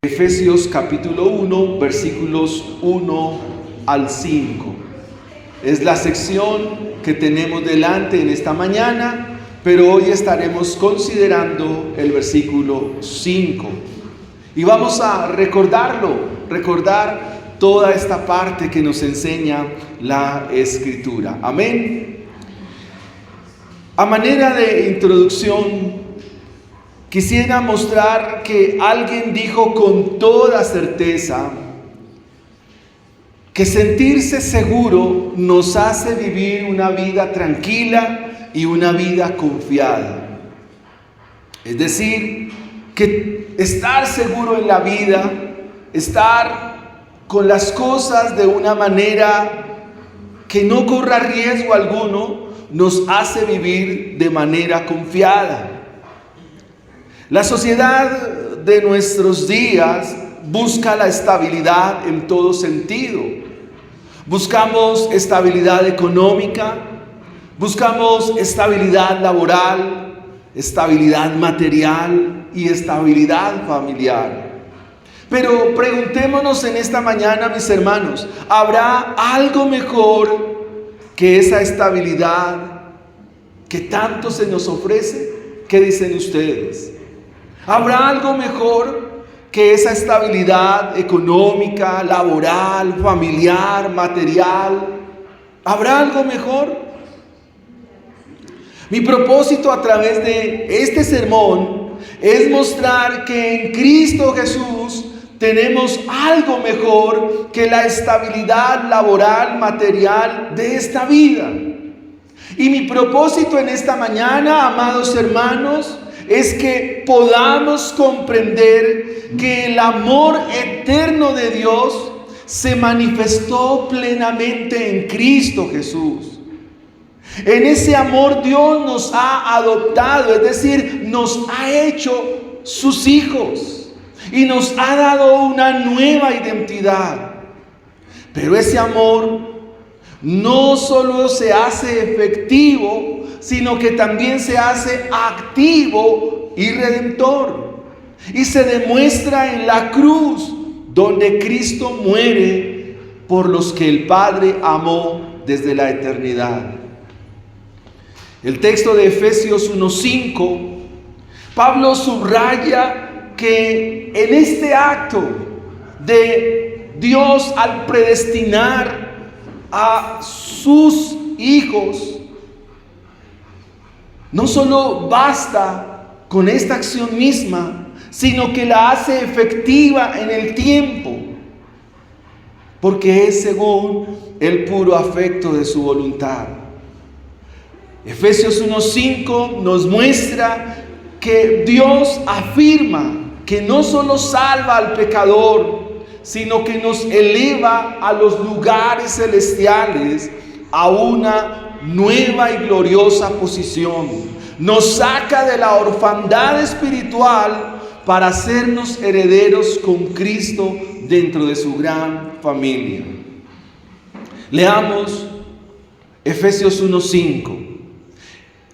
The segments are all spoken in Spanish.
Efesios capítulo 1, versículos 1 al 5. Es la sección que tenemos delante en esta mañana, pero hoy estaremos considerando el versículo 5. Y vamos a recordar toda esta parte que nos enseña la Escritura. Amén. A manera de introducción, quisiera mostrar que alguien dijo con toda certeza que sentirse seguro nos hace vivir una vida tranquila y una vida confiada. Es decir, que estar seguro en la vida, estar con las cosas de una manera que no corra riesgo alguno, nos hace vivir de manera confiada. La sociedad de nuestros días busca la estabilidad en todo sentido. Buscamos estabilidad económica, buscamos estabilidad laboral, estabilidad material y estabilidad familiar. Pero preguntémonos en esta mañana, mis hermanos, ¿habrá algo mejor que esa estabilidad que tanto se nos ofrece? ¿Qué dicen ustedes? ¿Habrá algo mejor que esa estabilidad económica, laboral, familiar, material? ¿Habrá algo mejor? Mi propósito a través de este sermón es mostrar que en Cristo Jesús tenemos algo mejor que la estabilidad laboral, material de esta vida. Y mi propósito en esta mañana, amados hermanos, es que podamos comprender que el amor eterno de Dios se manifestó plenamente en Cristo Jesús. En ese amor Dios nos ha adoptado, es decir, nos ha hecho sus hijos y nos ha dado una nueva identidad. Pero ese amor no solo se hace efectivo, sino que también se hace activo y redentor. Y se demuestra en la cruz, donde Cristo muere por los que el Padre amó desde la eternidad. El texto de Efesios 1:5, Pablo subraya que en este acto de Dios al predestinar a sus hijos, no solo basta con esta acción misma, sino que la hace efectiva en el tiempo, porque es según el puro afecto de su voluntad. Efesios 1:5 nos muestra que Dios afirma que no solo salva al pecador, sino que nos eleva a los lugares celestiales, a una nueva y gloriosa posición. Nos saca de la orfandad espiritual para hacernos herederos con Cristo dentro de su gran familia. Leamos Efesios 1:5.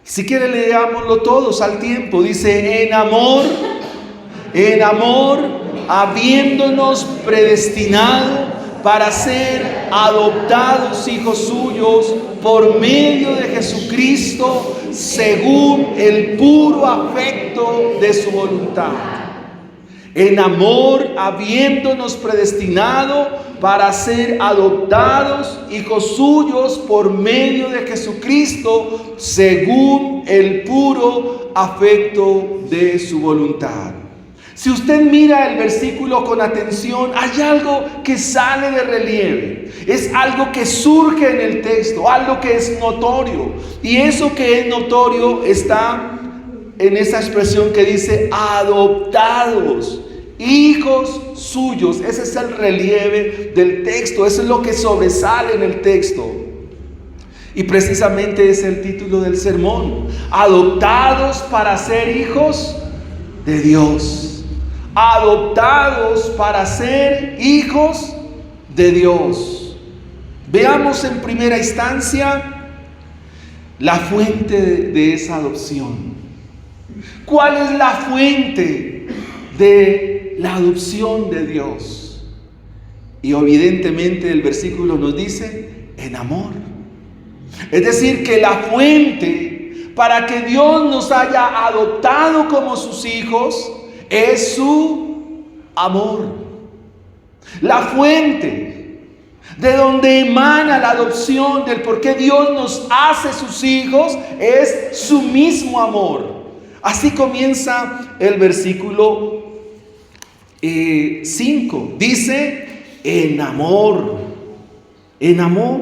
Si quiere, leámoslo todos al tiempo. Dice: en amor, habiéndonos predestinado para ser adoptados hijos suyos por medio de Jesucristo, según el puro afecto de su voluntad. En amor, habiéndonos predestinado para ser adoptados hijos suyos por medio de Jesucristo, según el puro afecto de su voluntad. Si usted mira el versículo con atención, hay algo que sale de relieve. Es algo que surge en el texto, algo que es notorio. Y eso que es notorio está en esa expresión que dice adoptados, hijos suyos. Ese es el relieve del texto, eso es lo que sobresale en el texto. Y precisamente es el título del sermón: adoptados para ser hijos de Dios. Adoptados para ser hijos de Dios. Veamos en primera instancia la fuente de esa adopción. ¿Cuál es la fuente de de la adopción de Dios. Y evidentemente el versículo nos dice, en amor. Es decir, que la fuente para que Dios nos haya adoptado como sus hijos es su amor. La fuente de donde emana la adopción, del por qué Dios nos hace sus hijos, es su mismo amor. Así comienza el versículo 5. Dice, en amor. En amor.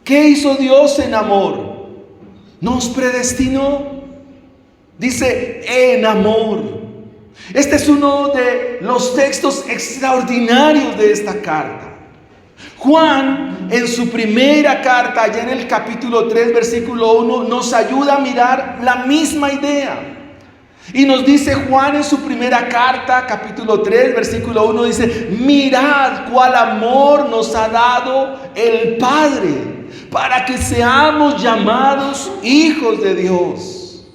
¿Qué hizo Dios en amor? Nos predestinó. Dice, en amor. Este es uno de los textos extraordinarios de esta carta. Juan, en su primera carta, allá en el capítulo 3, versículo 1, nos ayuda a mirar la misma idea. Y nos dice Juan en su primera carta, capítulo 3, versículo 1, dice, mirad cuál amor nos ha dado el Padre, para que seamos llamados hijos de Dios.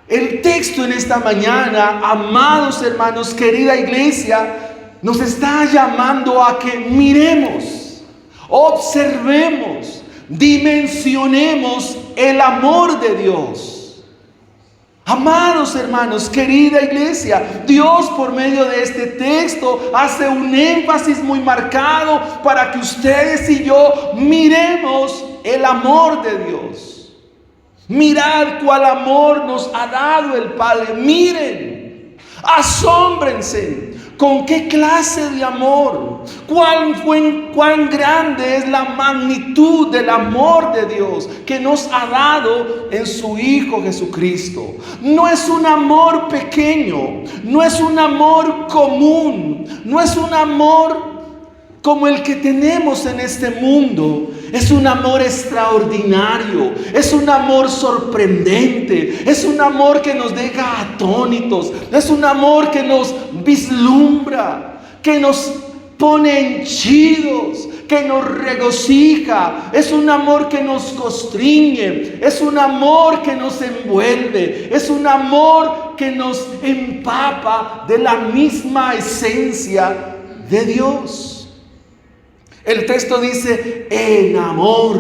El texto en esta mañana, amados hermanos, querida iglesia, nos está llamando a que miremos, observemos, dimensionemos el amor de Dios. Amados hermanos, querida iglesia, Dios por medio de este texto hace un énfasis muy marcado para que ustedes y yo miremos el amor de Dios. Mirad cuál amor nos ha dado el Padre. Miren, asómbrense. ¿Con qué clase de amor? ¿Cuán grande es la magnitud del amor de Dios que nos ha dado en su Hijo Jesucristo? No es un amor pequeño, no es un amor común, no es un amor como el que tenemos en este mundo. Es un amor extraordinario, es un amor sorprendente, es un amor que nos deja atónitos, es un amor que nos vislumbra, que nos pone henchidos, que nos regocija, es un amor que nos constriñe, es un amor que nos envuelve, es un amor que nos empapa de la misma esencia de Dios. El texto dice, en amor,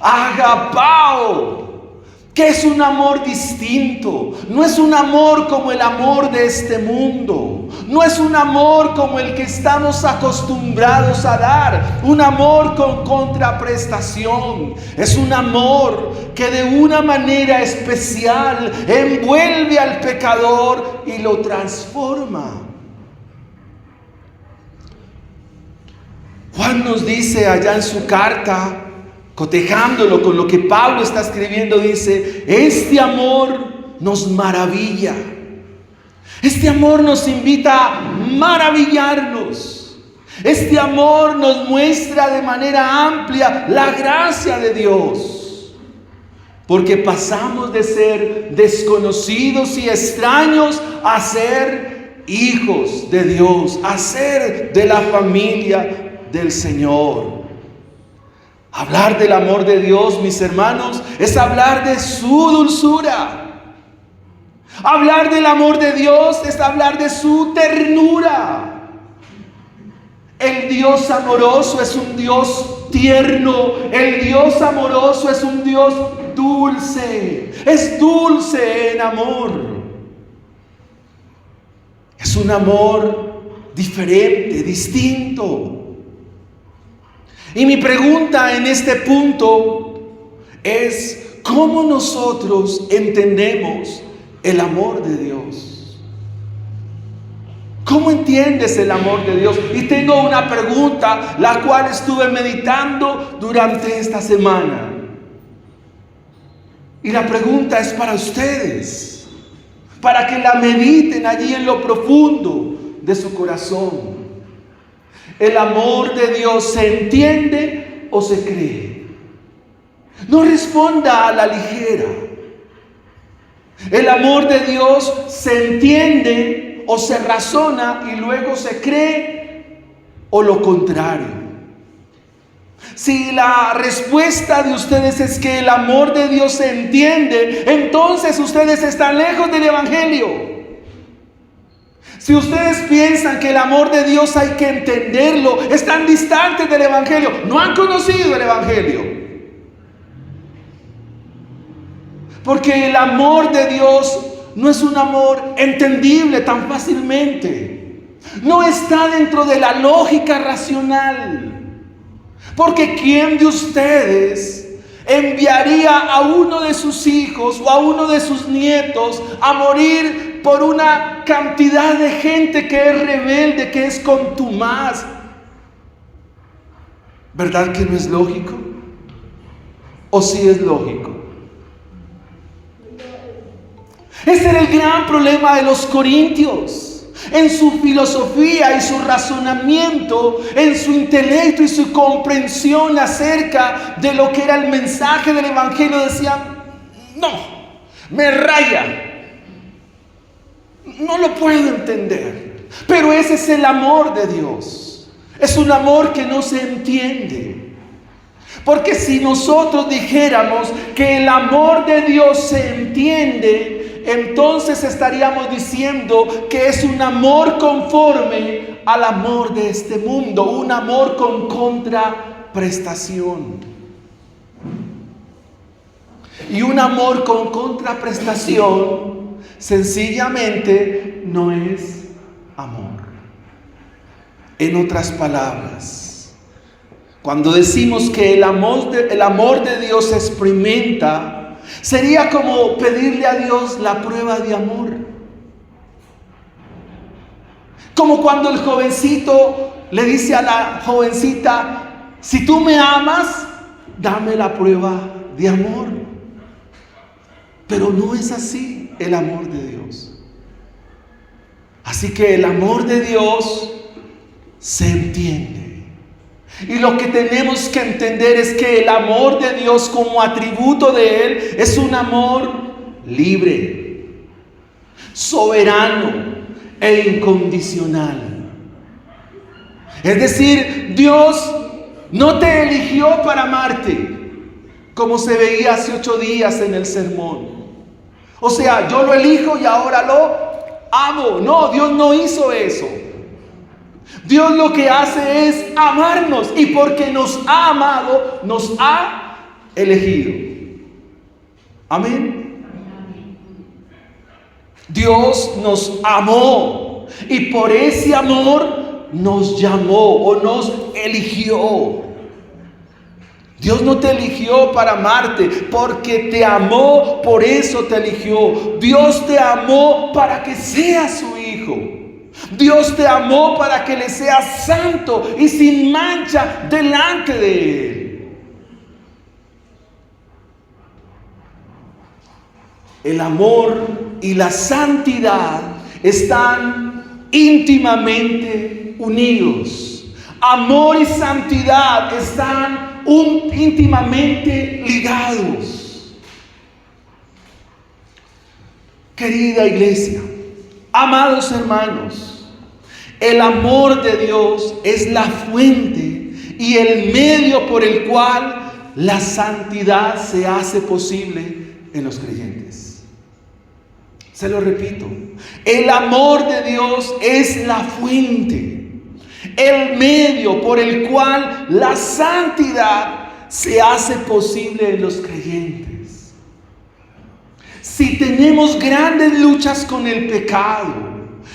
agapao, que es un amor distinto. No es un amor como el amor de este mundo. No es un amor como el que estamos acostumbrados a dar. Un amor con contraprestación. Es un amor que de una manera especial envuelve al pecador y lo transforma. Juan nos dice allá en su carta, cotejándolo con lo que Pablo está escribiendo, dice, este amor nos maravilla. Este amor nos invita a maravillarnos. Este amor nos muestra de manera amplia la gracia de Dios. Porque pasamos de ser desconocidos y extraños a ser hijos de Dios, a ser de la familia del Señor. Hablar del amor de Dios, mis hermanos, es hablar de su dulzura. Hablar del amor de Dios es hablar de su ternura. El Dios amoroso es un Dios tierno. El Dios amoroso es un Dios dulce. Es dulce en amor. Es un amor diferente, distinto. Y mi pregunta en este punto es, ¿cómo nosotros entendemos el amor de Dios? ¿Cómo entiendes el amor de Dios? Y tengo una pregunta, la cual estuve meditando durante esta semana. Y la pregunta es para ustedes, para que la mediten allí en lo profundo de su corazón. ¿El amor de Dios se entiende o se cree? No responda a la ligera. ¿El amor de Dios se entiende o se razona y luego se cree, o lo contrario? Si la respuesta de ustedes es que el amor de Dios se entiende, entonces ustedes están lejos del Evangelio. Si ustedes piensan que el amor de Dios hay que entenderlo, están distantes del Evangelio, no han conocido el Evangelio. Porque el amor de Dios no es un amor entendible tan fácilmente. No está dentro de la lógica racional. Porque ¿quién de ustedes enviaría a uno de sus hijos o a uno de sus nietos a morir por una cantidad de gente que es rebelde, que es contumaz? ¿Verdad que no es lógico? ¿O sí es lógico? Ese era el gran problema de los corintios. En su filosofía y su razonamiento, en su intelecto y su comprensión acerca de lo que era el mensaje del Evangelio, decían: no, me raya, no lo puedo entender. Pero ese es el amor de Dios. Es un amor que no se entiende. Porque si nosotros dijéramos que el amor de Dios se entiende, entonces estaríamos diciendo que es un amor conforme al amor de este mundo, un amor con contraprestación. Y un amor con contraprestación sencillamente no es amor. En otras palabras, cuando decimos que el amor de Dios se experimenta, sería como pedirle a Dios la prueba de amor. Como cuando el jovencito le dice a la jovencita: si tú me amas, dame la prueba de amor. Pero no es así el amor de Dios. Así que el amor de Dios se entiende. Y lo que tenemos que entender es que el amor de Dios como atributo de Él es un amor libre, soberano e incondicional. Es decir, Dios no te eligió para amarte, como se veía hace 8 días en el sermón. O sea, yo lo elijo y ahora lo amo. No, Dios no hizo eso. Dios lo que hace es amarnos, y porque nos ha amado, nos ha elegido. Amén. Dios nos amó y por ese amor nos llamó o nos eligió. Dios no te eligió para amarte, porque te amó, por eso te eligió. Dios te amó para que seas su hijo. Dios te amó para que le seas santo y sin mancha delante de Él. El amor y la santidad están íntimamente unidos. Amor y santidad están íntimamente ligados. Querida iglesia, amados hermanos, el amor de Dios es la fuente y el medio por el cual la santidad se hace posible en los creyentes. Se lo repito, el amor de Dios es la fuente, el medio por el cual la santidad se hace posible en los creyentes. Si tenemos grandes luchas con el pecado,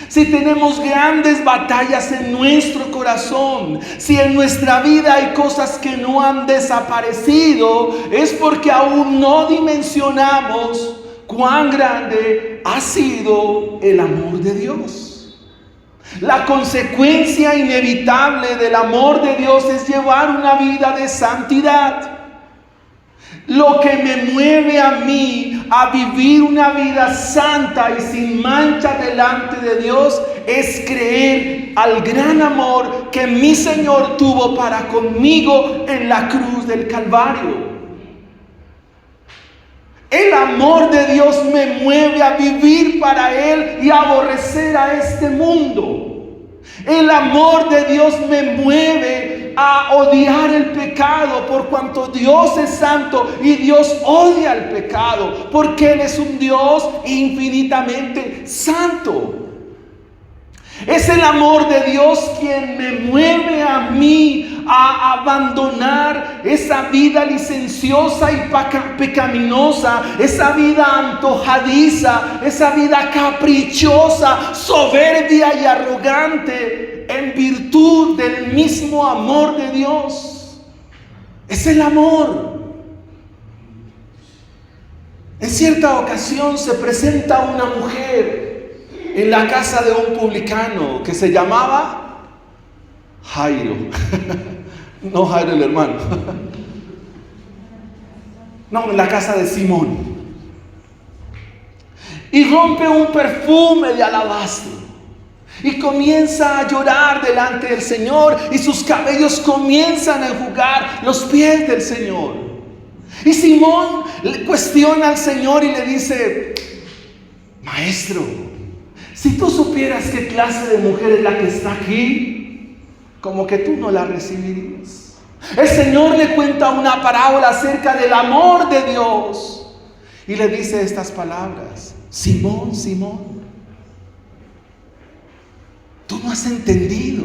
si tenemos grandes batallas en nuestro corazón, si en nuestra vida hay cosas que no han desaparecido, es porque aún no dimensionamos cuán grande ha sido el amor de Dios. La consecuencia inevitable del amor de Dios es llevar una vida de santidad. Lo que me mueve a mí a vivir una vida santa y sin mancha delante de Dios es creer al gran amor que mi Señor tuvo para conmigo en la cruz del Calvario. El amor de Dios me mueve a vivir para Él y a aborrecer a este mundo. El amor de Dios me mueve a odiar el pecado, por cuanto Dios es santo y Dios odia el pecado, porque Él es un Dios infinitamente santo. Es el amor de Dios quien me mueve a mí a abandonar esa vida licenciosa y pecaminosa, esa vida antojadiza, esa vida caprichosa, soberbia y arrogante, en virtud del mismo amor de Dios. Es el amor. En cierta ocasión se presenta una mujer en la casa de un publicano que se llamaba Jairo. No Jairo el hermano. No, en la casa de Simón. Y rompe un perfume de alabastro. Y comienza a llorar delante del Señor. Y sus cabellos comienzan a enjugar los pies del Señor. Y Simón le cuestiona al Señor y le dice: Maestro, si tú supieras qué clase de mujer es la que está aquí, como que tú no la recibirías. El Señor le cuenta una parábola acerca del amor de Dios y le dice estas palabras: Simón, Simón, tú no has entendido,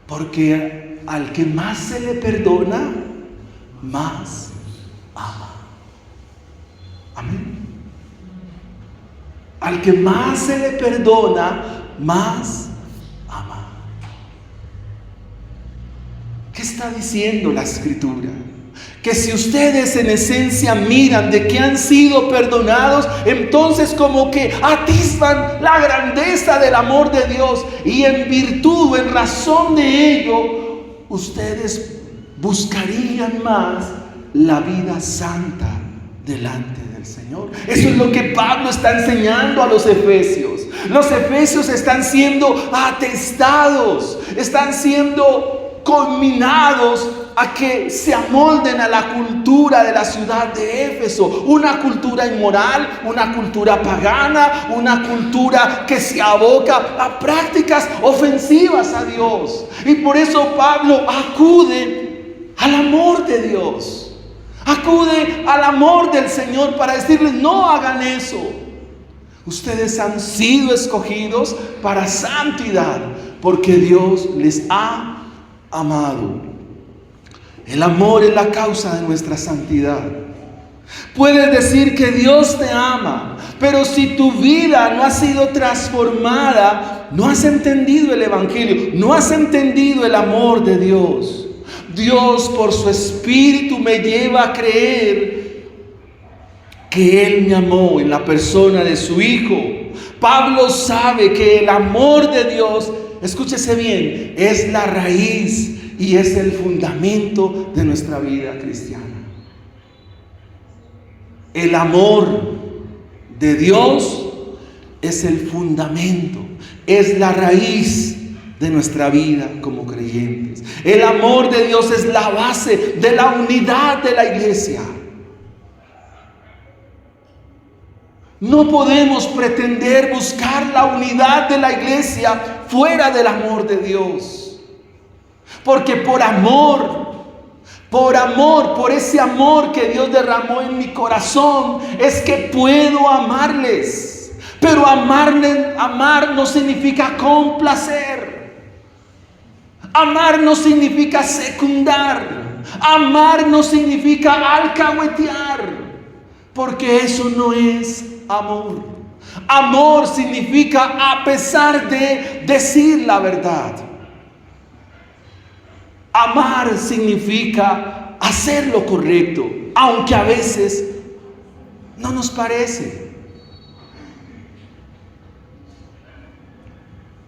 porque al que más se le perdona, más ama. Amén. Al que más se le perdona, más ama. ¿Qué está diciendo la Escritura? Que si ustedes en esencia miran de que han sido perdonados, entonces como que atisban la grandeza del amor de Dios, y en virtud, en razón de ello, ustedes buscarían más la vida santa delante del Señor. Eso es lo que Pablo está enseñando a los efesios. Los efesios están siendo atestados, están siendo conminados a que se amolden a la cultura de la ciudad de Éfeso, una cultura inmoral, una cultura pagana, una cultura que se aboca a prácticas ofensivas a Dios. Y por eso Pablo acude al amor de Dios, acude al amor del Señor para decirles: no hagan eso. Ustedes han sido escogidos para santidad, porque Dios les ha amado. El amor es la causa de nuestra santidad. Puedes decir que Dios te ama, pero si tu vida no ha sido transformada, no has entendido el Evangelio, no has entendido el amor de Dios. Dios, por su Espíritu, me lleva a creer que Él me amó en la persona de su Hijo. Pablo sabe que el amor de Dios, escúchese bien, es la raíz y es el fundamento de nuestra vida cristiana. El amor de Dios es el fundamento, es la raíz de nuestra vida como creyentes. El amor de Dios es la base de la unidad de la iglesia. No podemos pretender buscar la unidad de la iglesia fuera del amor de Dios. Porque por ese amor que Dios derramó en mi corazón, es que puedo amarles. Pero amar no significa complacer. Amar no significa secundar. Amar no significa alcahuetear. Porque eso no es amor. Amor significa a pesar de decir la verdad. Amar significa hacer lo correcto, aunque a veces no nos parece.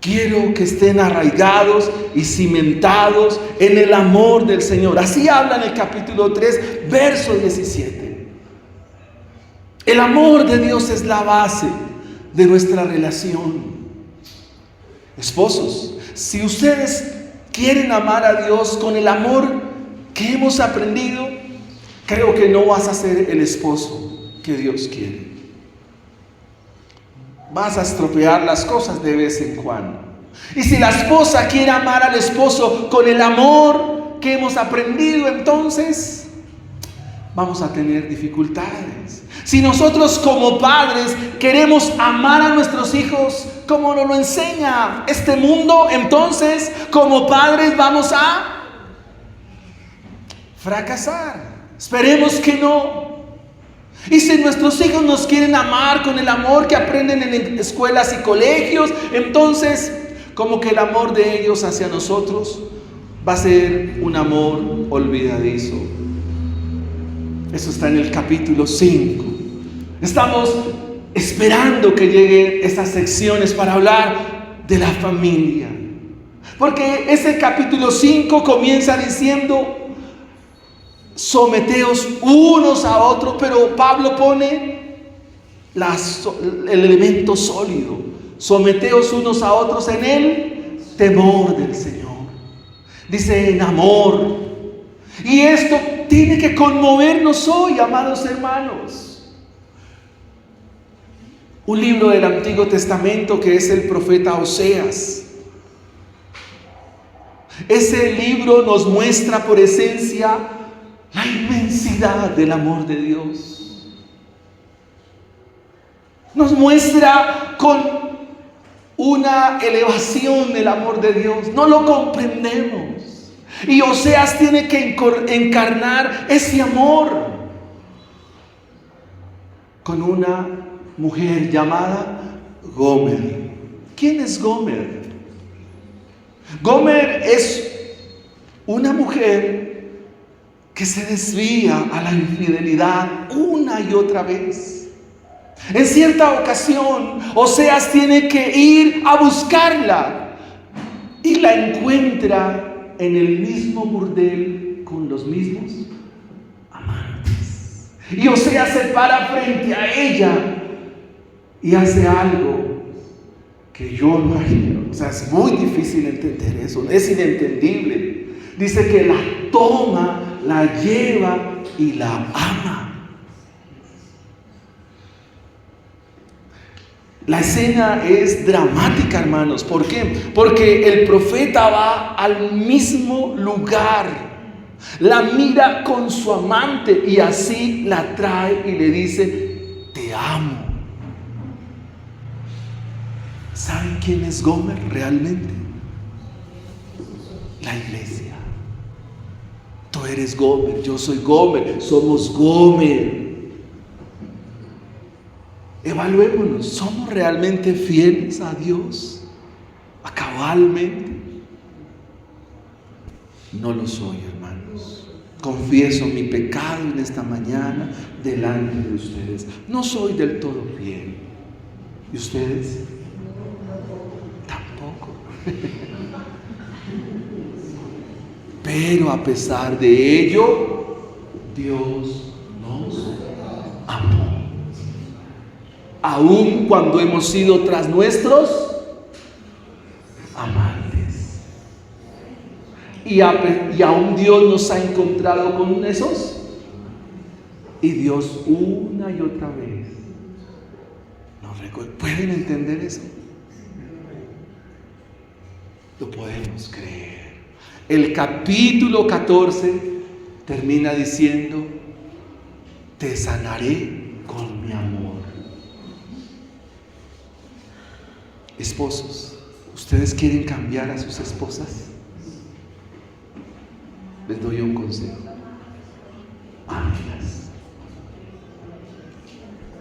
Quiero que estén arraigados y cimentados en el amor del Señor. Así habla en el capítulo 3, verso 17. El amor de Dios es la base de nuestra relación. Esposos, si ustedes quieren amar a Dios con el amor que hemos aprendido, creo que no vas a ser el esposo que Dios quiere. Vas a estropear las cosas de vez en cuando. Y si la esposa quiere amar al esposo con el amor que hemos aprendido, entonces vamos a tener dificultades. Si nosotros como padres queremos amar a nuestros hijos como nos lo enseña este mundo, entonces como padres vamos a fracasar. Esperemos que no. Y si nuestros hijos nos quieren amar con el amor que aprenden en escuelas y colegios, entonces como que el amor de ellos hacia nosotros va a ser un amor olvidadizo. Eso está en el capítulo 5. Estamos esperando que lleguen esas secciones para hablar de la familia. Porque ese capítulo 5 comienza diciendo: someteos unos a otros, pero Pablo pone el elemento sólido. Someteos unos a otros en el temor del Señor. Dice en amor. Y esto tiene que conmovernos hoy, amados hermanos. Un libro del Antiguo Testamento que es el profeta Oseas. Ese libro nos muestra por esencia la inmensidad del amor de Dios. Nos muestra con una elevación del amor de Dios. No lo comprendemos. Y Oseas tiene que encarnar ese amor con una mujer llamada Gomer. ¿Quién es Gomer? Gomer es una mujer que se desvía a la infidelidad una y otra vez. En cierta ocasión, Oseas tiene que ir a buscarla y la encuentra en el mismo burdel con los mismos amantes. Y Oseas se para frente a ella y hace algo que yo no haría. O sea, es muy difícil entender eso, es inentendible. Dice que la toma, la lleva y la ama. La escena es dramática, hermanos. ¿Por qué? Porque el profeta va al mismo lugar, la mira con su amante y así la trae y le dice: te amo. ¿Saben quién es Gomer realmente? La iglesia. Tú eres Gomer, yo soy Gomer, somos Gomer. Evaluémonos, ¿somos realmente fieles a Dios? ¿A cabalmente? No lo soy, hermanos. Confieso mi pecado en esta mañana delante de ustedes. No soy del todo fiel. ¿Y ustedes? Tampoco. Pero a pesar de ello, Dios nos amó. Aun cuando hemos ido tras nuestros amantes. Y aún Dios nos ha encontrado con esos. Y Dios una y otra vez nos recuerda. ¿Pueden entender eso? Lo podemos creer. El capítulo 14 termina diciendo: te sanaré con mi amor. Esposos, ¿ustedes quieren cambiar a sus esposas? Les doy un consejo: ámenlas.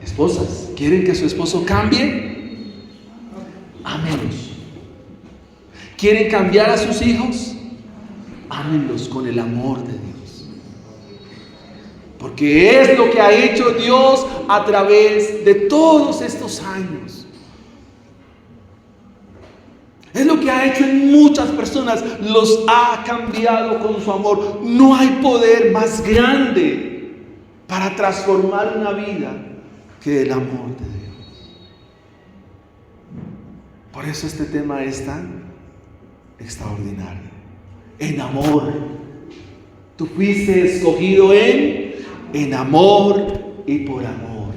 Esposas, ¿quieren que su esposo cambie? Ámenlos. ¿Quieren cambiar a sus hijos? Ámenlos con el amor de Dios. Porque es lo que ha hecho Dios a través de todos estos años. Es lo que ha hecho en muchas personas, los ha cambiado con su amor. No hay poder más grande para transformar una vida que el amor de Dios. Por eso este tema es tan extraordinario. En amor. Tú fuiste escogido en amor y por amor.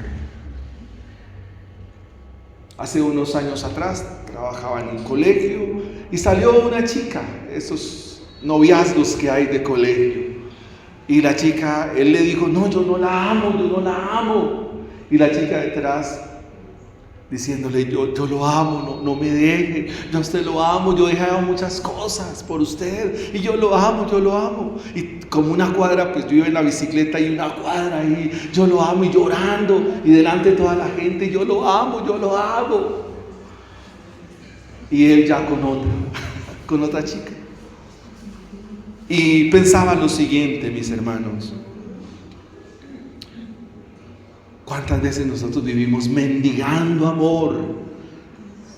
Hace unos años atrás trabajaba en un colegio y salió una chica, esos noviazgos que hay de colegio. Y la chica, él le dijo, no, yo no la amo. Y la chica detrás, diciéndole, yo lo amo, no me deje, yo a usted lo amo, yo he dejado muchas cosas por usted, y yo lo amo. Y como una cuadra, pues yo iba en la bicicleta y una cuadra ahí, yo lo amo, y llorando, y delante de toda la gente, yo lo amo. Y él ya con otra chica. Y pensaba lo siguiente, mis hermanos: ¿cuántas veces nosotros vivimos mendigando amor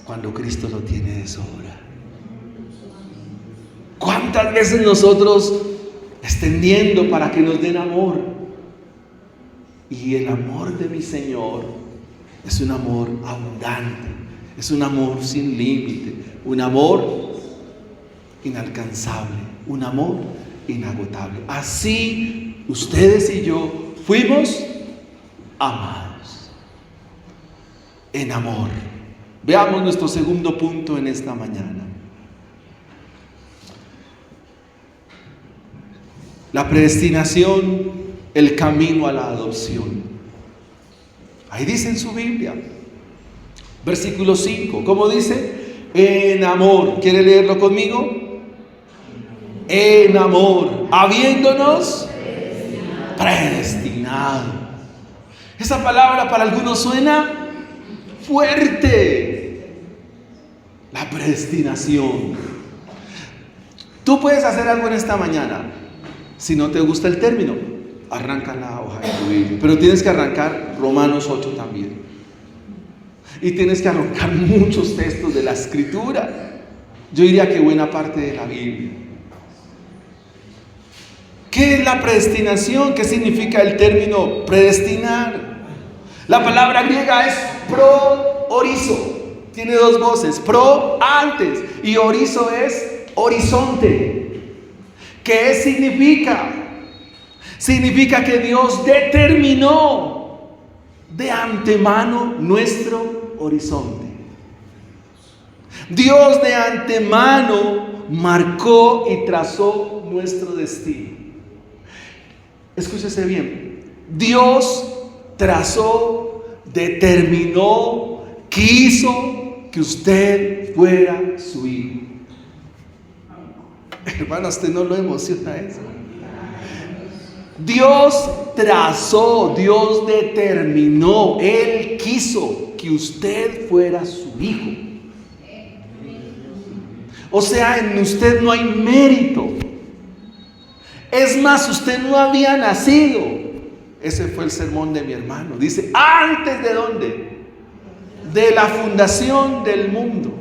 cuando Cristo lo tiene de sobra? ¿Cuántas veces nosotros extendiendo para que nos den amor? Y el amor de mi Señor es un amor abundante, es un amor sin límite, un amor inalcanzable, un amor inagotable. Así ustedes y yo fuimos amados en amor. Veamos nuestro segundo punto en esta mañana. La predestinación, el camino a la adopción. Ahí dice en su Biblia, versículo 5, ¿cómo dice? En amor. ¿Quiere leerlo conmigo? En amor, habiéndonos predestinado. Esa palabra para algunos suena fuerte. La predestinación. Tú puedes hacer algo en esta mañana. Si no te gusta el término, arranca la hoja de tu Biblia. Pero tienes que arrancar Romanos 8 también. Y tienes que arrancar muchos textos de la Escritura. Yo diría que buena parte de la Biblia. ¿Qué es la predestinación? ¿Qué significa el término predestinar? La palabra griega es pro-orizo. Tiene dos voces. Pro, antes. Y orizo es horizonte. ¿Qué significa? Significa que Dios determinó de antemano nuestro horizonte. Dios de antemano marcó y trazó nuestro destino. Escúchese bien. Dios trazó, determinó, quiso que usted fuera su hijo. Hermano, ¿usted no lo emociona eso? Dios trazó, Dios determinó, Él quiso que usted fuera su hijo. O sea, en usted no hay mérito. Es más, usted no había nacido. Ese fue el sermón de mi hermano. Dice, ¿antes de dónde? De la fundación del mundo.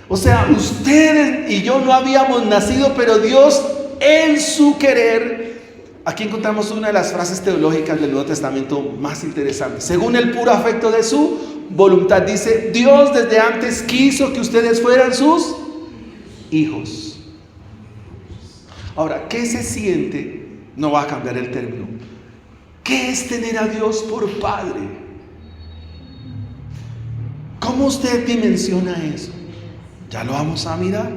O sea, ustedes y yo no habíamos nacido, pero Dios en su querer. Aquí encontramos una de las frases teológicas del Nuevo Testamento más interesantes. Según el puro afecto de su voluntad, dice, Dios desde antes quiso que ustedes fueran sus hijos. Ahora, ¿qué se siente? No va a cambiar el término. ¿Qué es tener a Dios por Padre? ¿Cómo usted dimensiona eso? Ya lo vamos a mirar.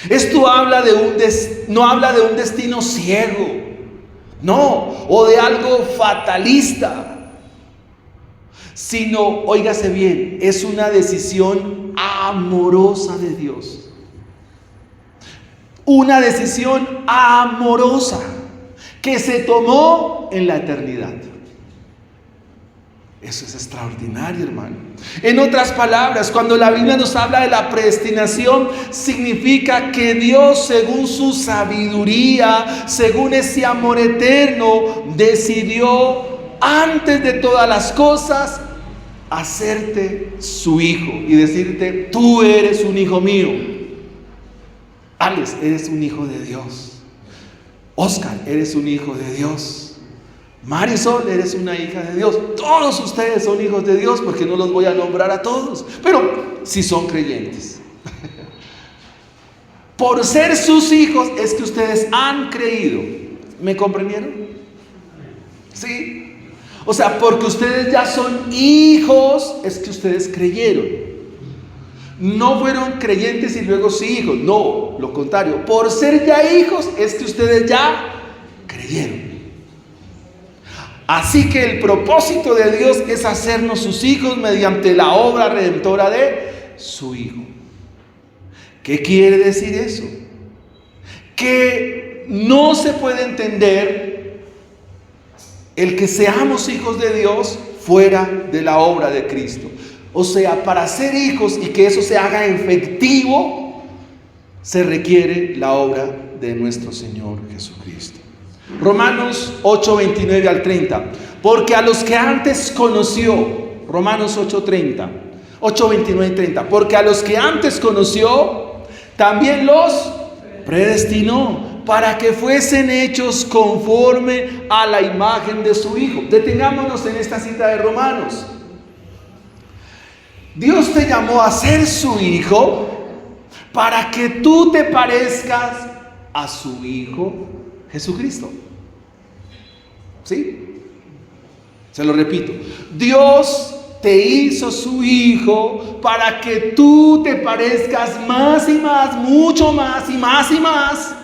Esto habla no habla de un destino ciego, no, o de algo fatalista, sino, óigase bien, es una decisión amorosa de Dios. Una decisión amorosa que se tomó en la eternidad. Eso es extraordinario, hermano. En otras palabras, cuando la Biblia nos habla de la predestinación, significa que Dios, según su sabiduría, según ese amor eterno, decidió antes de todas las cosas hacerte su hijo y decirte, tú eres un hijo mío. Alex, eres un hijo de Dios. Oscar, eres un hijo de Dios. Marisol, eres una hija de Dios. Todos ustedes son hijos de Dios, porque no los voy a nombrar a todos, pero si son creyentes. Por ser sus hijos es que ustedes han creído. ¿Me comprendieron? ¿Sí? O sea, porque ustedes ya son hijos es que ustedes creyeron. No fueron creyentes y luego sí hijos. No, lo contrario. Por ser ya hijos es que ustedes ya creyeron. Así que el propósito de Dios es hacernos sus hijos mediante la obra redentora de su Hijo. ¿Qué quiere decir eso? Que no se puede entender el que seamos hijos de Dios fuera de la obra de Cristo. O sea, para ser hijos y que eso se haga efectivo, se requiere la obra de nuestro Señor Jesucristo. Romanos 8, 29 al 30. Porque a los que antes conoció, Romanos 8, 29 y 30. Porque a los que antes conoció, también los predestinó para que fuesen hechos conforme a la imagen de su Hijo. Detengámonos en esta cita de Romanos. Dios te llamó a ser su hijo para que tú te parezcas a su Hijo Jesucristo. ¿Sí? Se lo repito. Dios te hizo su hijo para que tú te parezcas más y más, mucho más y más y más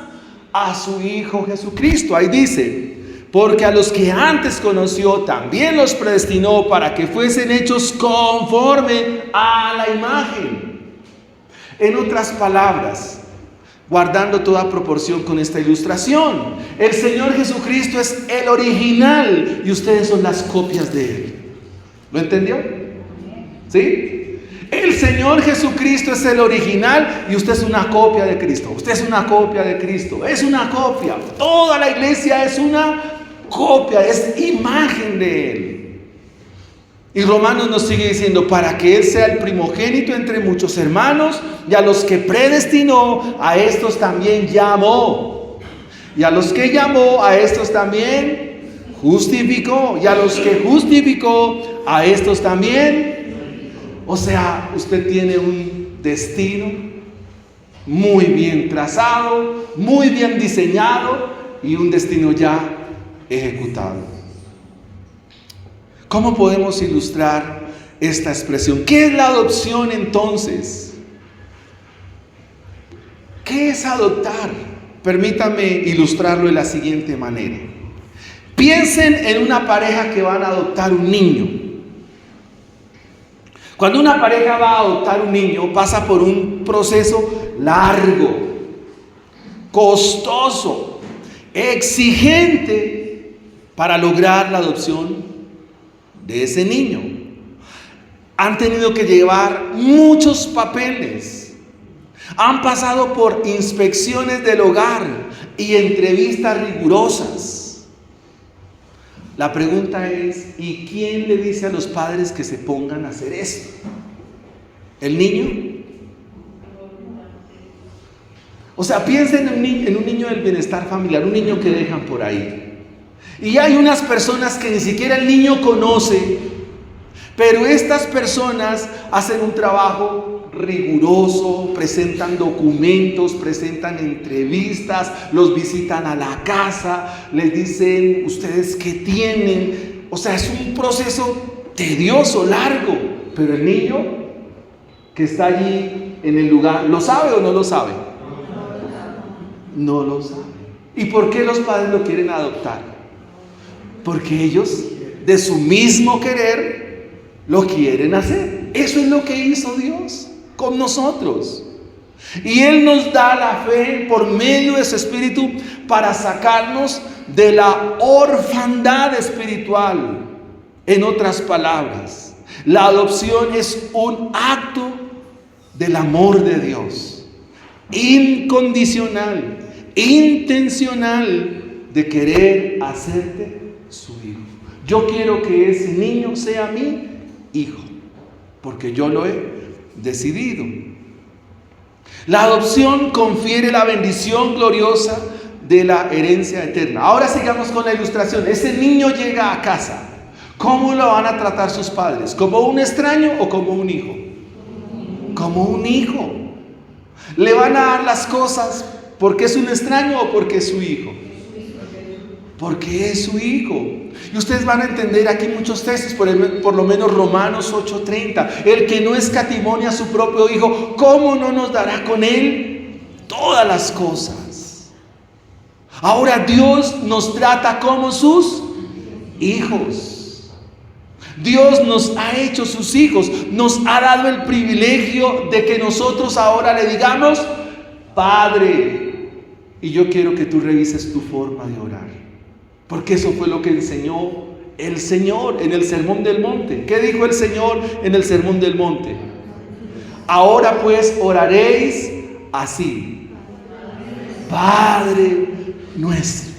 a su Hijo Jesucristo. Ahí dice, porque a los que antes conoció también los predestinó para que fuesen hechos conforme a la imagen. En otras palabras, guardando toda proporción con esta ilustración, el Señor Jesucristo es el original y ustedes son las copias de Él. ¿Lo entendió? ¿Sí? El Señor Jesucristo es el original y usted es una copia de Cristo. Usted es una copia de Cristo. Es una copia. Toda la iglesia es una copia, es imagen de Él. Y Romanos nos sigue diciendo, para que Él sea el primogénito entre muchos hermanos, y a los que predestinó, a estos también llamó. Y a los que llamó, a estos también justificó. Y a los que justificó, a estos también. O sea, usted tiene un destino muy bien trazado, muy bien diseñado y un destino ya ejecutado. ¿Cómo podemos ilustrar esta expresión? ¿Qué es la adopción entonces? ¿Qué es adoptar? Permítame ilustrarlo de la siguiente manera. Piensen en una pareja que van a adoptar un niño. Cuando una pareja va a adoptar un niño, pasa por un proceso largo, costoso, exigente para lograr la adopción de ese niño. Han tenido que llevar muchos papeles, han pasado por inspecciones del hogar y entrevistas rigurosas. La pregunta es, ¿y quién le dice a los padres que se pongan a hacer esto? ¿El niño? O sea, piensen en un niño del bienestar familiar, un niño que dejan por ahí. Y hay unas personas que ni siquiera el niño conoce, pero estas personas hacen un trabajo riguroso, presentan documentos, presentan entrevistas, los visitan a la casa, les dicen, ¿ustedes qué tienen? O sea, es un proceso tedioso, largo, pero el niño que está allí en el lugar, ¿lo sabe o no lo sabe? No lo sabe. ¿Y por qué los padres lo quieren adoptar? Porque ellos, de su mismo querer, lo quieren hacer. Eso es lo que hizo Dios con nosotros. Y Él nos da la fe por medio de su Espíritu para sacarnos de la orfandad espiritual. En otras palabras, la adopción es un acto del amor de Dios, incondicional, intencional, de querer hacerte su hijo. Yo quiero que ese niño sea mi hijo, porque yo lo he decidido. La adopción confiere la bendición gloriosa de la herencia eterna. Ahora sigamos con la ilustración. Ese niño llega a casa. ¿Cómo lo van a tratar sus padres? ¿Como un extraño o como un hijo? Como un hijo. ¿Le van a dar las cosas porque es un extraño o porque es su hijo? Porque es su hijo. Y ustedes van a entender aquí muchos textos, por lo menos Romanos 8:30. El que no escatimonia a su propio hijo, ¿cómo no nos dará con él todas las cosas? Ahora Dios nos trata como sus hijos. Dios nos ha hecho sus hijos, nos ha dado el privilegio de que nosotros ahora le digamos, Padre. Y yo quiero que tú revises tu forma de orar, porque eso fue lo que enseñó el Señor en el Sermón del Monte. ¿Qué dijo el Señor en el Sermón del Monte? Ahora pues oraréis así: Padre nuestro.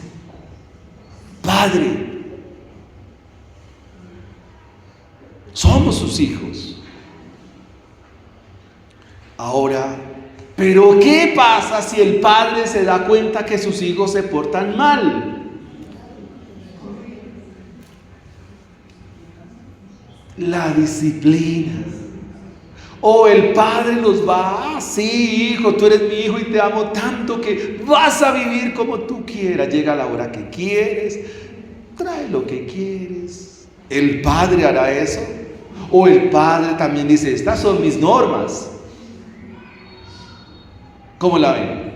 Padre. Somos sus hijos. Ahora, pero ¿qué pasa si el padre se da cuenta que sus hijos se portan mal? La disciplina. O el padre los va, sí, hijo, tú eres mi hijo y te amo tanto que vas a vivir como tú quieras. Llega la hora que quieres, trae lo que quieres. ¿El padre hará eso? O el padre también dice, estas son mis normas. ¿Cómo la ven?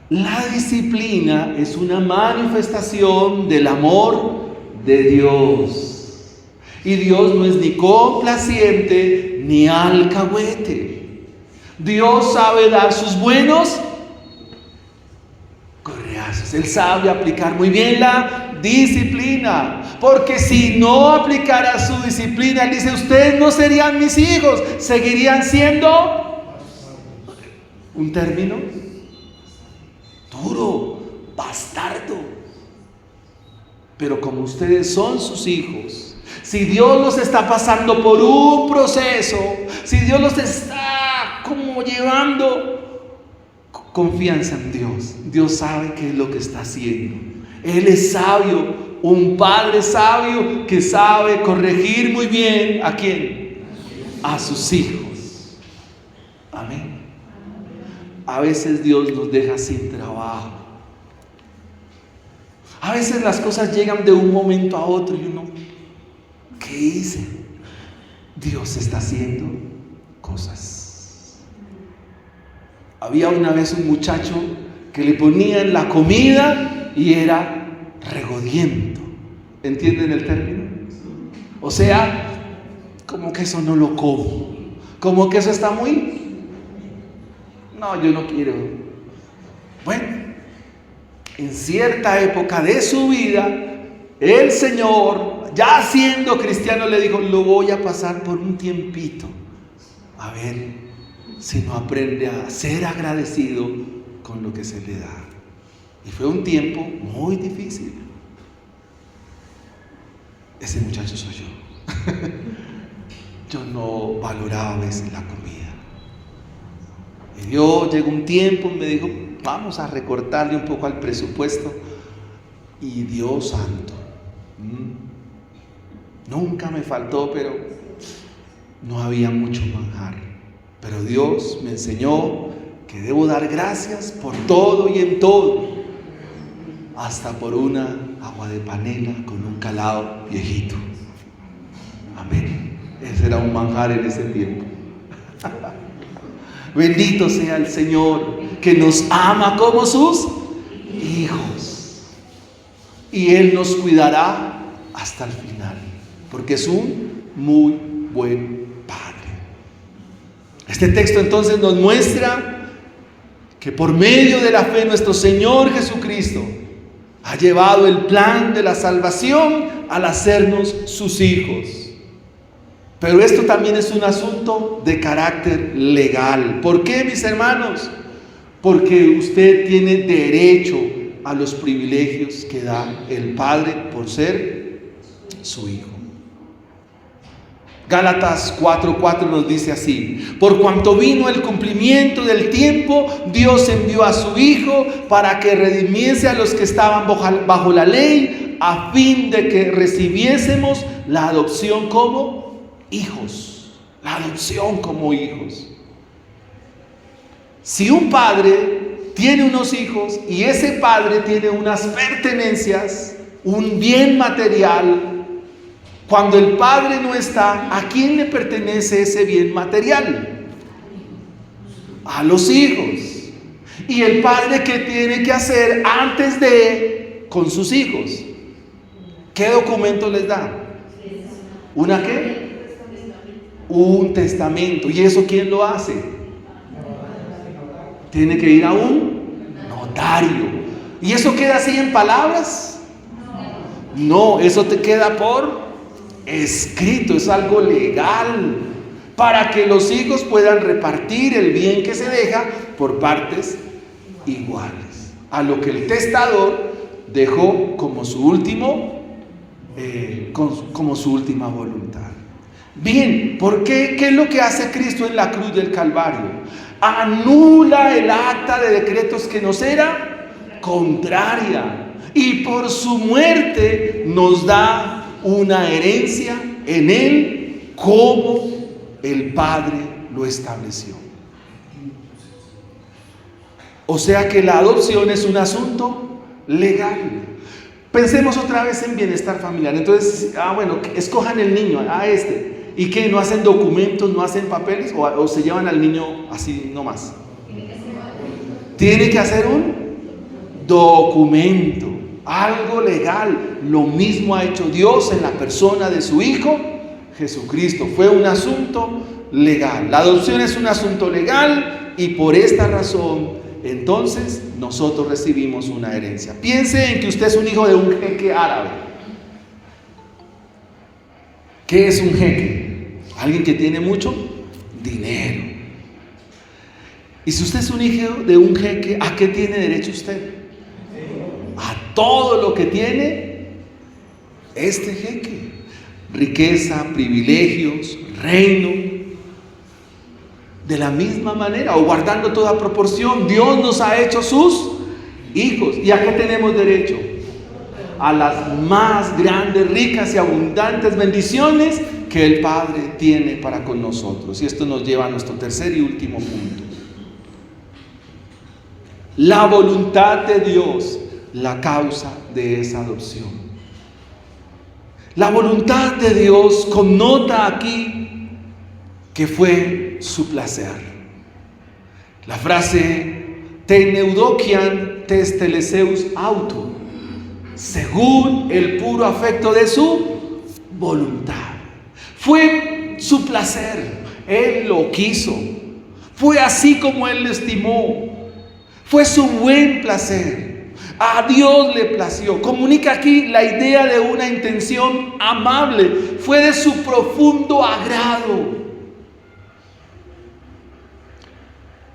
La disciplina es una manifestación del amor de Dios. Y Dios no es ni complaciente ni alcahuete. Dios sabe dar sus buenos correazos. Él sabe aplicar muy bien la disciplina. Porque si no aplicara su disciplina, Él dice, ustedes no serían mis hijos, seguirían siendo un término duro, bastardo. Pero como ustedes son sus hijos, si Dios los está pasando por un proceso, si Dios los está como llevando, confianza en Dios. Dios sabe qué es lo que está haciendo. Él es sabio. Un padre sabio que sabe corregir muy bien ¿a quién? A sus hijos. Amén. A veces Dios nos deja sin trabajo. A veces las cosas llegan de un momento a otro y uno, ¿qué hice? Dios está haciendo cosas. Había una vez un muchacho que le ponían la comida y era regodiento. ¿Entienden el término? O sea, como que eso no lo como, como que eso está muy, no, yo no quiero. Bueno, en cierta época de su vida, el Señor, ya siendo cristiano, le dijo, lo voy a pasar por un tiempito, a ver si no aprende a ser agradecido con lo que se le da. Y fue un tiempo muy difícil. Ese muchacho soy yo. Yo no valoraba a veces la comida. Y Dios llegó un tiempo y me dijo, vamos a recortarle un poco al presupuesto. Y Dios santo, nunca me faltó, pero no había mucho manjar. Pero Dios me enseñó que debo dar gracias por todo y en todo. Hasta por una agua de panela con un calado viejito. Amén. Ese era un manjar en ese tiempo. Bendito sea el Señor, que nos ama como sus hijos. Y Él nos cuidará hasta el final, porque es un muy buen Padre. Este texto entonces nos muestra que por medio de la fe nuestro Señor Jesucristo ha llevado el plan de la salvación al hacernos sus hijos. Pero esto también es un asunto de carácter legal. ¿Por qué, mis hermanos? Porque usted tiene derecho a los privilegios que da el Padre por ser su hijo. Gálatas 4:4 nos dice así: por cuanto vino el cumplimiento del tiempo, Dios envió a su Hijo para que redimiese a los que estaban bajo la ley, a fin de que recibiésemos la adopción como hijos. La adopción como hijos. Si un padre tiene unos hijos y ese padre tiene unas pertenencias, un bien material, cuando el padre no está, ¿a quién le pertenece ese bien material? A los hijos. ¿Y el padre qué tiene que hacer antes de con sus hijos? ¿Qué documento les da? ¿Una qué? Un testamento. ¿Y eso quién lo hace? Tiene que ir a un notario. ¿Y eso queda así en palabras? No, eso te queda por escrito, es algo legal, para que los hijos puedan repartir el bien que se deja por partes iguales, a lo que el testador dejó como su último, como su última voluntad. Bien, ¿por qué? ¿Qué es lo que hace Cristo en la cruz del Calvario? Anula el acta de decretos que nos era contraria, y por su muerte nos da una herencia en Él, como el Padre lo estableció. O sea que la adopción es un asunto legal. Pensemos otra vez en bienestar familiar. Entonces, bueno, escojan el niño, ¿y qué? ¿No hacen documentos, no hacen papeles? ¿O se llevan al niño así nomás? Tiene que hacer un documento, algo legal. Lo mismo ha hecho Dios en la persona de su Hijo Jesucristo. Fue un asunto legal. La adopción es un asunto legal, y por esta razón entonces nosotros recibimos una herencia. Piense en que usted es un hijo de un jeque árabe. ¿Qué es un jeque? Alguien que tiene mucho dinero. Y si usted es un hijo de un jeque, ¿a qué tiene derecho usted? A todo lo que tiene este jeque: riqueza, privilegios, reino. De la misma manera, o guardando toda proporción, Dios nos ha hecho sus hijos. ¿Y a qué tenemos derecho? A las más grandes, ricas y abundantes bendiciones que el Padre tiene para con nosotros. Y esto nos lleva a nuestro tercer y último punto: la voluntad de Dios, la causa de esa adopción. La voluntad de Dios connota aquí que fue su placer. La frase teneudokian tes teleseus auto, según el puro afecto de su voluntad. Fue su placer, Él lo quiso, fue así como Él lo estimó, fue su buen placer. A Dios le plació. Comunica aquí la idea de una intención amable. Fue de su profundo agrado.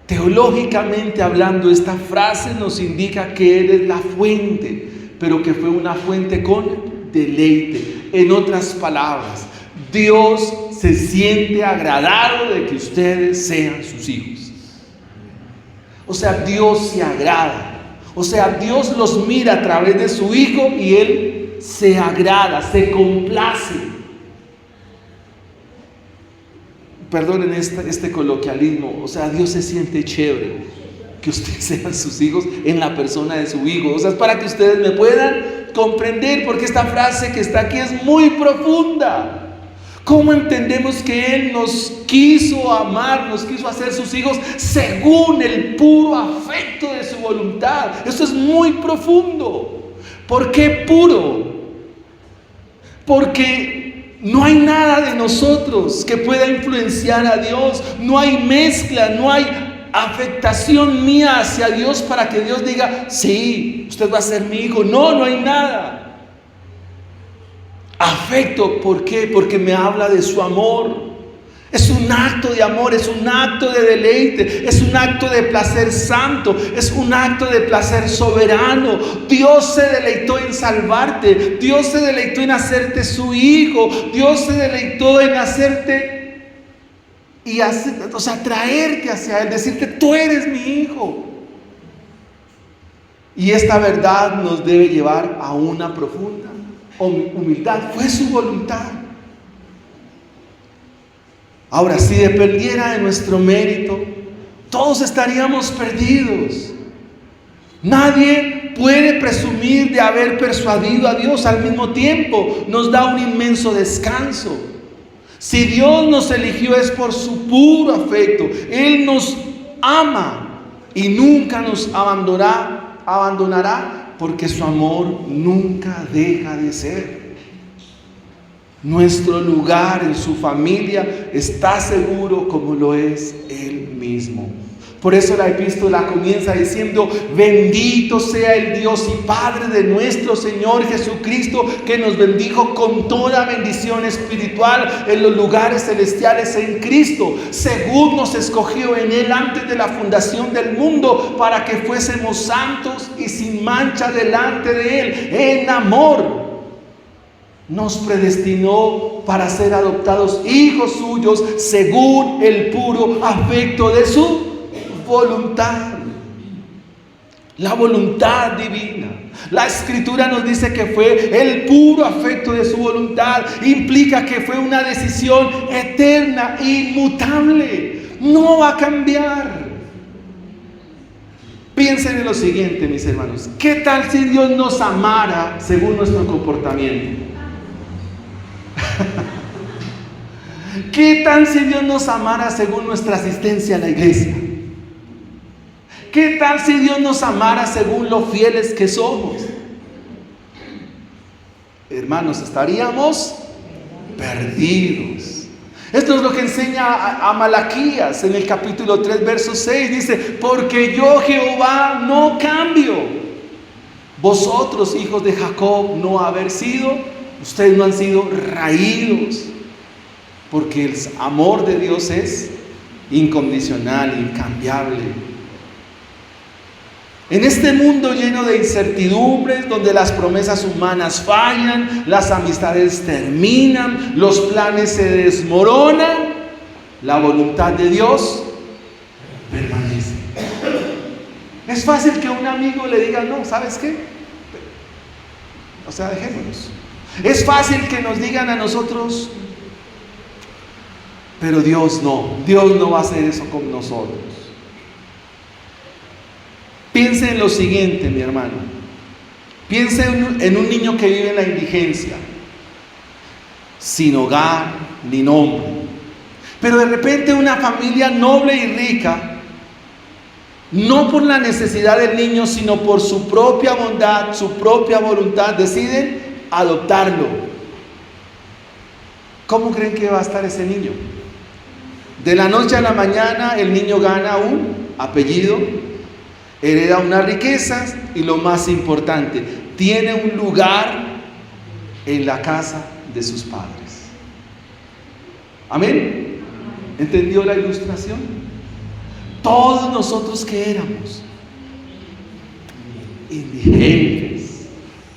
Teológicamente hablando, esta frase nos indica que Él es la fuente, pero que fue una fuente con deleite. En otras palabras, Dios se siente agradado de que ustedes sean sus hijos. O sea, Dios se agrada. O sea, Dios los mira a través de su Hijo y Él se agrada, se complace. Perdonen este coloquialismo. O sea, Dios se siente chévere que ustedes sean sus hijos en la persona de su Hijo. O sea, es para que ustedes me puedan comprender, porque esta frase que está aquí es muy profunda. ¿Cómo entendemos que Él nos quiso amar, nos quiso hacer sus hijos según el puro afecto de su voluntad? Esto es muy profundo. ¿Por qué puro? Porque no hay nada de nosotros que pueda influenciar a Dios. No hay mezcla, no hay afectación mía hacia Dios para que Dios diga, sí, usted va a ser mi hijo. No, no hay nada. Afecto, ¿por qué? Porque me habla de su amor. Es un acto de amor, es un acto de deleite, es un acto de placer santo, es un acto de placer soberano. Dios se deleitó en salvarte, Dios se deleitó en hacerte su hijo, Dios se deleitó en hacerte y traerte hacia Él, decirte, tú eres mi hijo. Y esta verdad nos debe llevar a una profunda humildad. Fue su voluntad. Ahora, si dependiera de nuestro mérito, todos estaríamos perdidos. Nadie puede presumir de haber persuadido a Dios. Al mismo tiempo nos da un inmenso descanso. Si Dios nos eligió es por su puro afecto. Él nos ama y nunca nos abandonará, porque su amor nunca deja de ser. Nuestro lugar en su familia está seguro como lo es Él mismo. Por eso la epístola comienza diciendo: bendito sea el Dios y Padre de nuestro Señor Jesucristo, que nos bendijo con toda bendición espiritual en los lugares celestiales en Cristo, según nos escogió en Él antes de la fundación del mundo, para que fuésemos santos y sin mancha delante de Él. En amor nos predestinó para ser adoptados hijos suyos según el puro afecto de su voluntad. La voluntad divina. La Escritura nos dice que fue el puro afecto de su voluntad. Implica que fue una decisión eterna, inmutable. No va a cambiar. Piensen en lo siguiente, mis hermanos. ¿Qué tal si Dios nos amara según nuestro comportamiento? ¿Qué tal si Dios nos amara según nuestra asistencia a la iglesia? ¿Qué tal si Dios nos amara según lo fieles que somos? Hermanos, estaríamos perdidos. Esto es lo que enseña a Malaquías en el capítulo 3, verso 6. Dice: porque yo, Jehová, no cambio. Vosotros, hijos de Jacob, no haber sido, ustedes no han sido raídos. Porque el amor de Dios es incondicional, incambiable. En este mundo lleno de incertidumbres, donde las promesas humanas fallan, las amistades terminan, los planes se desmoronan, la voluntad de Dios permanece. Es fácil que a un amigo le diga: no, ¿sabes qué? O sea, dejémonos. Es fácil que nos digan a nosotros: pero Dios no va a hacer eso con nosotros. Piense en lo siguiente, mi hermano. Piense en un niño que vive en la indigencia, sin hogar ni nombre. Pero de repente una familia noble y rica, no por la necesidad del niño, sino por su propia bondad, su propia voluntad, deciden adoptarlo. ¿Cómo creen que va a estar ese niño? De la noche a la mañana el niño gana un apellido, hereda unas riquezas y, lo más importante, tiene un lugar en la casa de sus padres. ¿Amén? ¿Entendió la ilustración? Todos nosotros que éramos indigentes,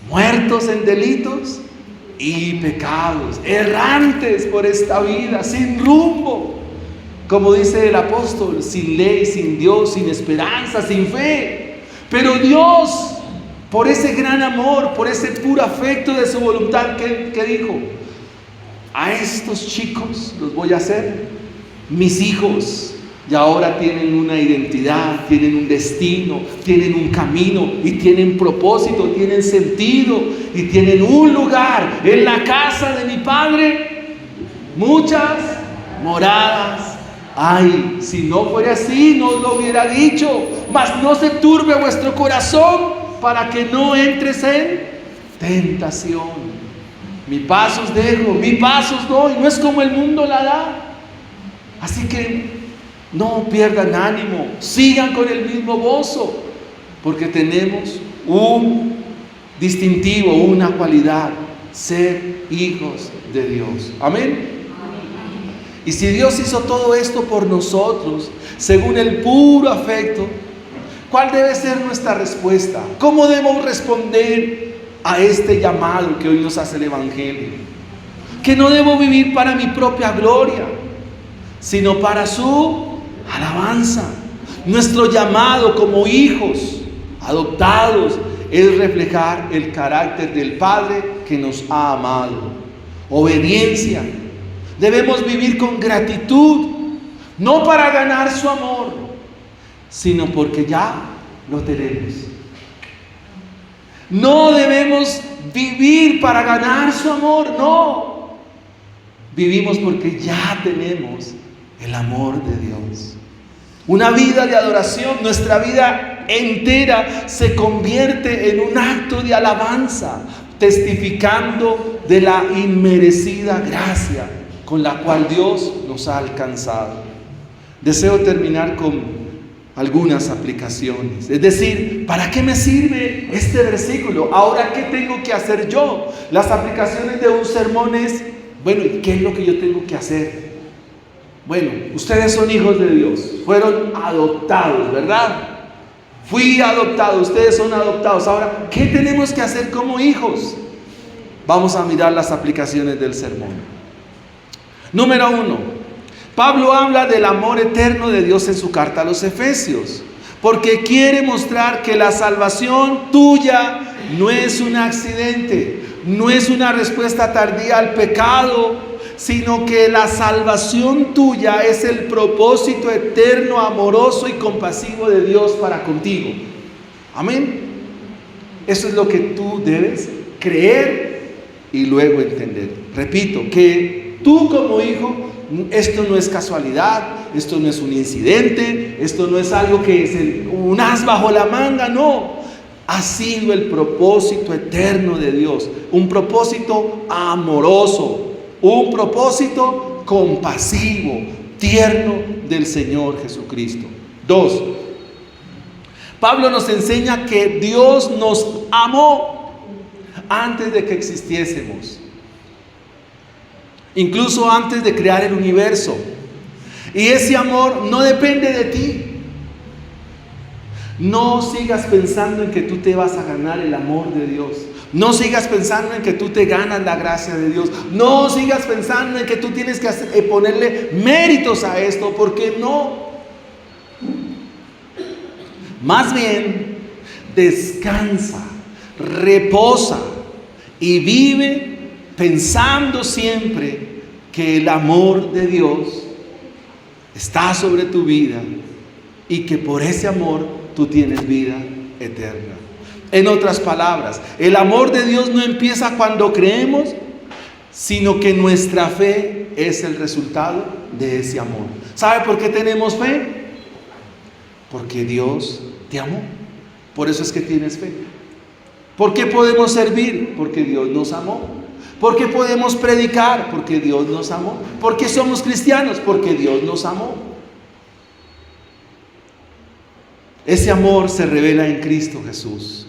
muertos en delitos y pecados, errantes por esta vida, sin rumbo, como dice el apóstol, sin ley, sin Dios, sin esperanza, sin fe. Pero Dios, por ese gran amor, por ese puro afecto de su voluntad, ¿qué dijo? A estos chicos los voy a hacer mis hijos. Y ahora tienen una identidad, tienen un destino, tienen un camino y tienen propósito, tienen sentido y tienen un lugar en la casa de mi Padre. Muchas moradas. Ay, si no fuera así, no os lo hubiera dicho. Mas no se turbe vuestro corazón, para que no entres en tentación. Mi paz os dejo, mi paz os doy, no es como el mundo la da. Así que no pierdan ánimo, sigan con el mismo gozo, porque tenemos un distintivo, una cualidad: ser hijos de Dios. Amén. Y si Dios hizo todo esto por nosotros, según el puro afecto, ¿cuál debe ser nuestra respuesta? ¿Cómo debemos responder a este llamado que hoy nos hace el Evangelio? Que no debo vivir para mi propia gloria, sino para su alabanza. Nuestro llamado como hijos adoptados es reflejar el carácter del Padre que nos ha amado. Obediencia. Debemos vivir con gratitud, no para ganar su amor, sino porque ya lo tenemos. No debemos vivir para ganar su amor, no. Vivimos porque ya tenemos el amor de Dios. Una vida de adoración, nuestra vida entera se convierte en un acto de alabanza. testificando de la inmerecida gracia con la cual Dios nos ha alcanzado. Deseo terminar con algunas aplicaciones. Es decir, ¿para qué me sirve este versículo? Ahora, ¿qué tengo que hacer yo? Las aplicaciones de un sermón es, bueno, ¿y qué es lo que yo tengo que hacer? Bueno, ustedes son hijos de Dios, fueron adoptados, ¿verdad? Fui adoptado, ustedes son adoptados. Ahora, ¿qué tenemos que hacer como hijos? Vamos a mirar las aplicaciones del sermón. Número 1. Pablo habla del amor eterno de Dios en su carta a los Efesios, porque quiere mostrar que la salvación tuya no es un accidente, no es una respuesta tardía al pecado, sino que la salvación tuya es el propósito eterno, amoroso y compasivo de Dios para contigo. Amén. Eso es lo que tú debes creer y luego entender. Repito, que tú como hijo, esto no es casualidad, esto no es un incidente, esto no es algo que es un as bajo la manga, no. Ha sido el propósito eterno de Dios, un propósito amoroso, un propósito compasivo, tierno del Señor Jesucristo. 2. Pablo nos enseña que Dios nos amó antes de que existiésemos, incluso antes de crear el universo. Y ese amor no depende de ti. No sigas pensando en que tú te vas a ganar el amor de Dios. No sigas pensando en que tú te ganas la gracia de Dios. No sigas pensando en que tú tienes que ponerle méritos a esto, porque no. Más bien, descansa, reposa y vive pensando siempre que el amor de Dios está sobre tu vida y que por ese amor tú tienes vida eterna. En otras palabras, el amor de Dios no empieza cuando creemos, sino que nuestra fe es el resultado de ese amor. ¿Sabe por qué tenemos fe? Porque Dios te amó. Por eso es que tienes fe. ¿Por qué podemos servir? Porque Dios nos amó. ¿Por qué podemos predicar? Porque Dios nos amó. ¿Por qué somos cristianos? Porque Dios nos amó. Ese amor se revela en Cristo Jesús.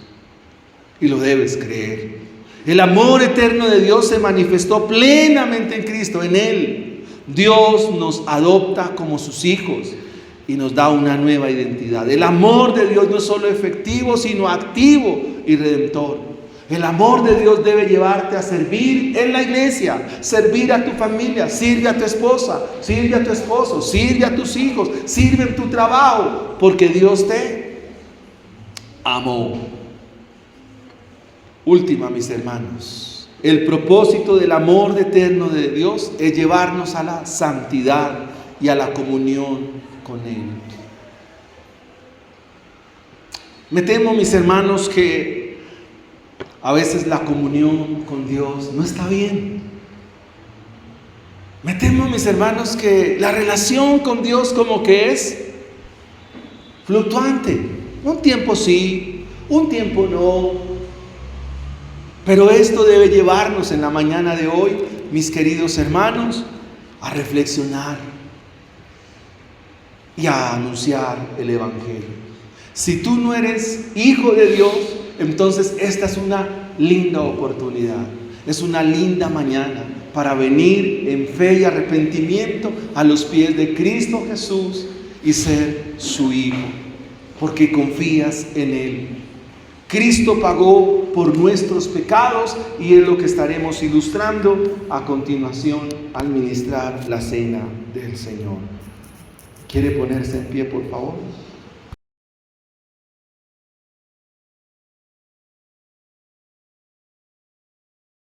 Y lo debes creer. El amor eterno de Dios se manifestó plenamente en Cristo, en Él. Dios nos adopta como sus hijos y nos da una nueva identidad. El amor de Dios no es solo efectivo, sino activo y redentor. El amor de Dios debe llevarte a servir en la iglesia, servir a tu familia, sirve a tu esposa, sirve a tu esposo, sirve a tus hijos, sirve en tu trabajo, porque Dios te amó. Última, mis hermanos, el propósito del amor eterno de Dios es llevarnos a la santidad y a la comunión con Él. Me temo, mis hermanos, que a veces la comunión con Dios no está bien. Me temo, mis hermanos, que la relación con Dios como que es fluctuante. Un tiempo sí, un tiempo no. Pero esto debe llevarnos en la mañana de hoy, mis queridos hermanos, a reflexionar y a anunciar el Evangelio. Si tú no eres hijo de Dios, entonces esta es una linda oportunidad, es una linda mañana para venir en fe y arrepentimiento a los pies de Cristo Jesús y ser su hijo, porque confías en Él. Cristo pagó por nuestros pecados y es lo que estaremos ilustrando a continuación al ministrar la cena del Señor. ¿Quiere ponerse en pie, por favor?